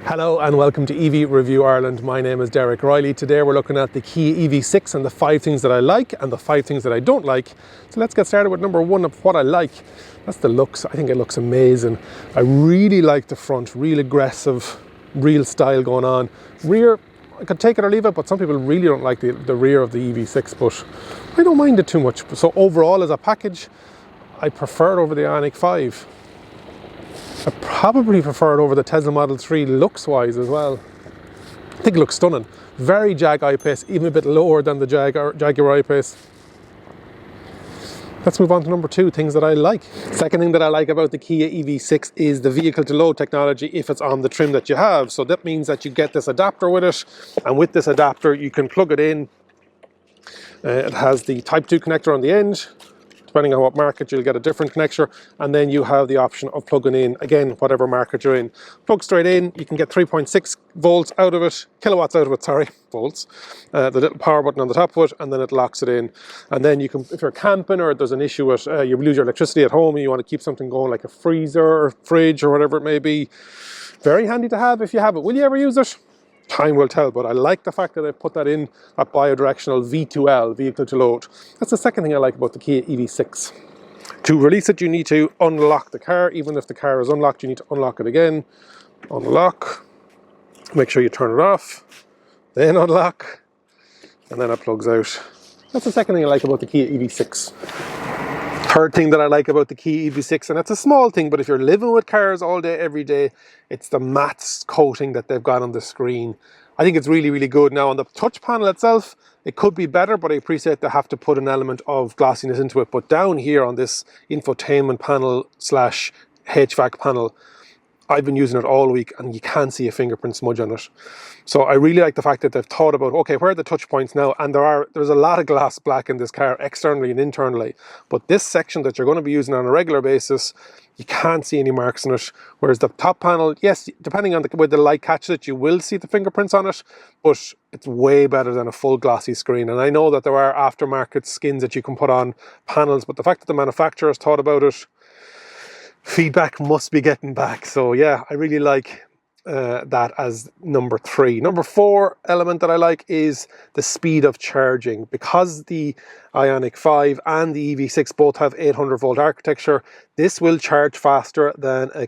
Hello and welcome to EV Review Ireland. My name is Reilly. Today we're looking at the Kia EV6 and the 5 things that I like and the 5 things that I don't like. So let's get started with number 1 of what I like. That's the looks. I think it looks amazing. I really like the front, real aggressive, real style going on. Rear, I could take it or leave it, but some people really don't like the rear of the EV6, but I don't mind it too much. So overall as a package, I prefer it over the Ioniq 5. I probably prefer it over the Tesla Model 3 looks-wise as well. I think it looks stunning. Very Jag I-Pace, even a bit lower than the Jaguar I-Pace. Let's move on to number 2, things that I like. Second thing that I like about the Kia EV6 is the vehicle-to-load technology if it's on the trim that you have. So that means that you get this adapter with it, and with this adapter you can plug it in. It has the Type 2 connector on the end. Depending on what market, you'll get a different connector, and then you have the option of plugging in, again, whatever market you're in. Plug straight in, you can get 3.6 volts out of it, kilowatts out of it, sorry, volts. The little power button on the top of it, and then it locks it in. And then you can, if you're camping or there's an issue with, you lose your electricity at home and you want to keep something going like a freezer or fridge or whatever it may be, very handy to have if you have it. Will you ever use it? Time will tell, but I like the fact that they've put that in, that bi-directional V2L, vehicle to load. That's the second thing I like about the Kia EV6. To release it, you need to unlock the car. Even if the car is unlocked, you need to unlock it again. Unlock, make sure you turn it off, then unlock, and then it plugs out. That's the second thing I like about the Kia EV6. Third thing that I like about the Kia EV6, and it's a small thing, but if you're living with cars all day, every day, it's the matte coating that they've got on the screen. I think it's really, really good. Now on the touch panel itself, it could be better, but I appreciate they have to put an element of glossiness into it. But down here on this infotainment panel / HVAC panel, I've been using it all week and you can't see a fingerprint smudge on it. So I really like the fact that they've thought about, okay, where are the touch points now? And there's a lot of glass black in this car, externally and internally. But this section that you're going to be using on a regular basis, you can't see any marks on it. Whereas the top panel, yes, depending on where the light catches it, you will see the fingerprints on it, but it's way better than a full glossy screen. And I know that there are aftermarket skins that you can put on panels, but the fact that the manufacturers thought about it, feedback must be getting back. So yeah, I really like that as number 3. Number 4 element that I like is the speed of charging. Because the Ioniq 5 and the EV6 both have 800 volt architecture, this will charge faster than a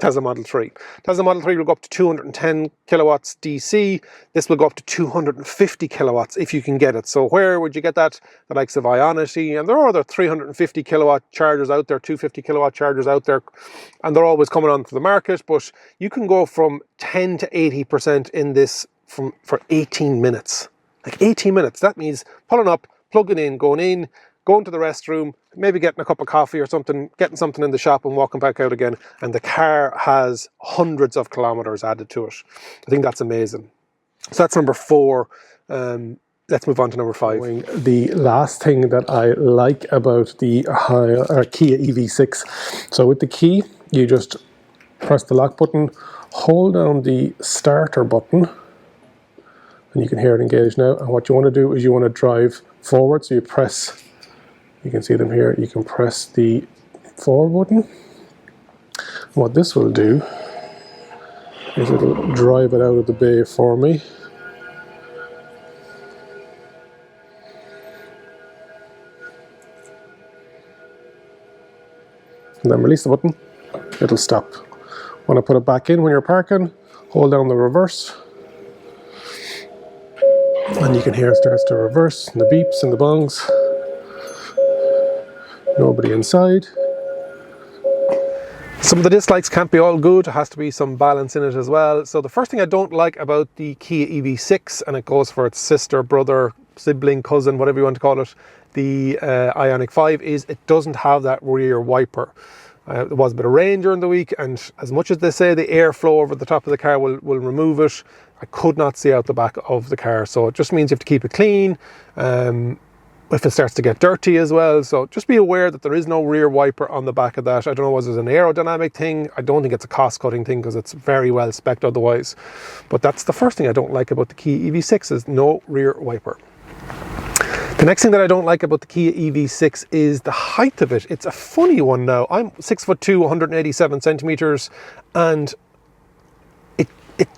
Tesla Model 3. Tesla Model 3 will go up to 210 kilowatts DC. This will go up to 250 kilowatts if you can get it. So where would you get that? The likes of Ionity, and there are other 350 kilowatt chargers out there, 250 kilowatt chargers out there, and they're always coming onto the market. But you can go from 10 to 80% in this for 18 minutes. Like 18 minutes. That means pulling up, plugging in, going to the restroom, maybe getting a cup of coffee or something, getting something in the shop and walking back out again, and the car has hundreds of kilometers added to it. I think that's amazing. So that's number 4. Let's move on to number 5. The last thing that I like about the Kia EV6. So with the key, you just press the lock button, hold down the starter button, and you can hear it engage now. And what you want to do is you want to drive forward, so you press, you can see them here, you can press the forward button. What this will do is it'll drive it out of the bay for me. And then release the button, it'll stop. When I put it back in when you're parking, hold down the reverse, and you can hear it starts to reverse, and the beeps and the bongs. Nobody inside. Some of the dislikes can't be all good. There has to be some balance in it as well. So the first thing I don't like about the Kia EV6, and it goes for its sister, brother, sibling, cousin, whatever you want to call it, the Ioniq 5, is it doesn't have that rear wiper. There was a bit of rain during the week, and as much as they say the airflow over the top of the car will remove it, I could not see out the back of the car. So it just means you have to keep it clean. If it starts to get dirty as well. So just be aware that there is no rear wiper on the back of that. I don't know whether it's an aerodynamic thing. I don't think it's a cost-cutting thing because it's very well spec'd otherwise. But that's the first thing I don't like about the Kia EV6 is no rear wiper. The next thing that I don't like about the Kia EV6 is the height of it. It's a funny one now. I'm 6'2", 187 centimeters, and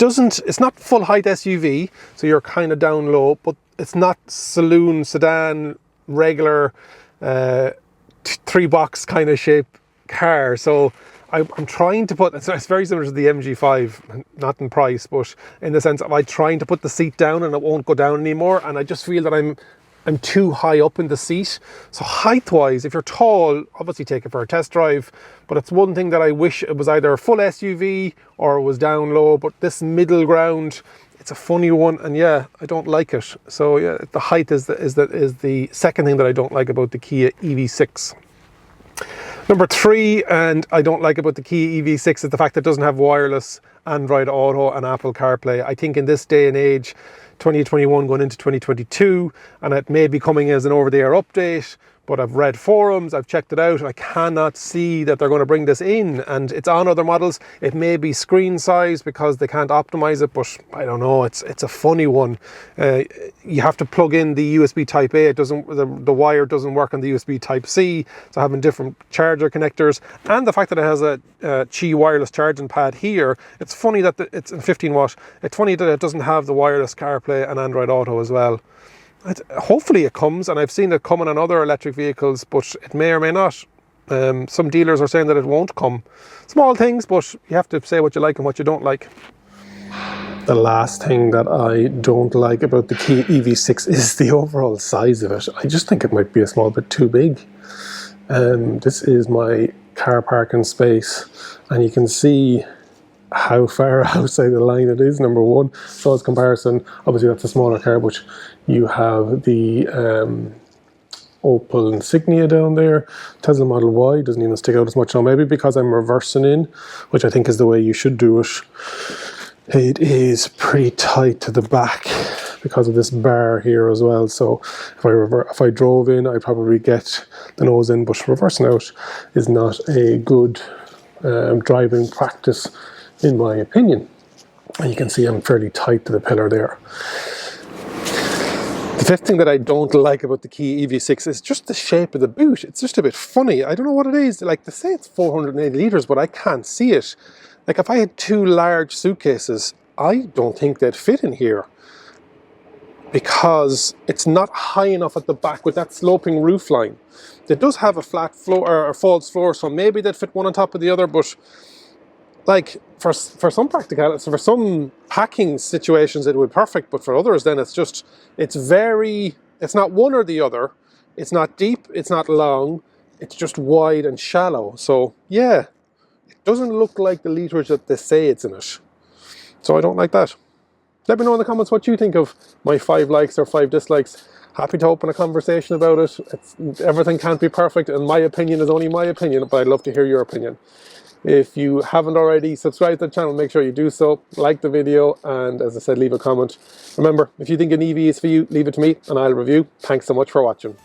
it's not full height SUV, so you're kind of down low, but it's not saloon, sedan, regular, 3-box kind of shape car. So I'm trying to put, it's very similar to the MG5, not in price, but in the sense of I'm trying to put the seat down and it won't go down anymore. And I just feel that I'm too high up in the seat. So height-wise, if you're tall, obviously take it for a test drive. But it's one thing that I wish it was either a full SUV or it was down low. But this middle ground, it's a funny one, and yeah, I don't like it. So yeah, the height is the second thing that I don't like about the Kia EV6. Number 3, and I don't like about the Kia EV6, is the fact that it doesn't have wireless Android Auto and Apple CarPlay. I think in this day and age, 2021 going into 2022, and it may be coming as an over-the-air update, but I've read forums, I've checked it out, and I cannot see that they're going to bring this in. And it's on other models. It may be screen size because they can't optimize it, but I don't know. It's a funny one. You have to plug in the USB Type A. It doesn't. The wire doesn't work on the USB Type C. So having different charger connectors, and the fact that it has a Qi wireless charging pad here. It's funny that it's in 15 watt. It's funny that it doesn't have the wireless CarPlay and Android Auto as well. Hopefully it comes, and I've seen it coming on other electric vehicles, but it may or may not. Some dealers are saying that it won't come. Small things, but you have to say what you like and what you don't like. The last thing that I don't like about the Kia EV6 is the overall size of it. I just think it might be a small bit too big. This is my car parking space, and you can see how far outside the line it is, number one. So as comparison, obviously that's a smaller car, but you have the Opel Insignia down there. Tesla Model Y doesn't even stick out as much now, maybe because I'm reversing in, which I think is the way you should do it. It is pretty tight to the back because of this bar here as well. So if I drove in, I'd probably get the nose in, but reversing out is not a good driving practice, in my opinion. And you can see I'm fairly tight to the pillar there. The fifth thing that I don't like about the Kia EV6 is just the shape of the boot. It's just a bit funny. I don't know what it is. Like, they say it's 480 litres, but I can't see it. Like, if I had 2 large suitcases, I don't think they'd fit in here, because it's not high enough at the back with that sloping roof line. It does have a flat floor or a false floor, so maybe they'd fit one on top of the other, but like for some practicality, for some packing situations it would be perfect, but for others then it's not one or the other. It's not deep, it's not long, it's just wide and shallow. So yeah, it doesn't look like the litres that they say it's in it. So I don't like that. Let me know in the comments what you think of my 5 likes or 5 dislikes. Happy to open a conversation about it. Everything can't be perfect, and my opinion is only my opinion, but I'd love to hear your opinion. If you haven't already subscribed to the channel, make sure you do so. Like the video, and as I said, leave a comment. Remember, if you think an EV is for you, leave it to me and I'll review. Thanks so much for watching.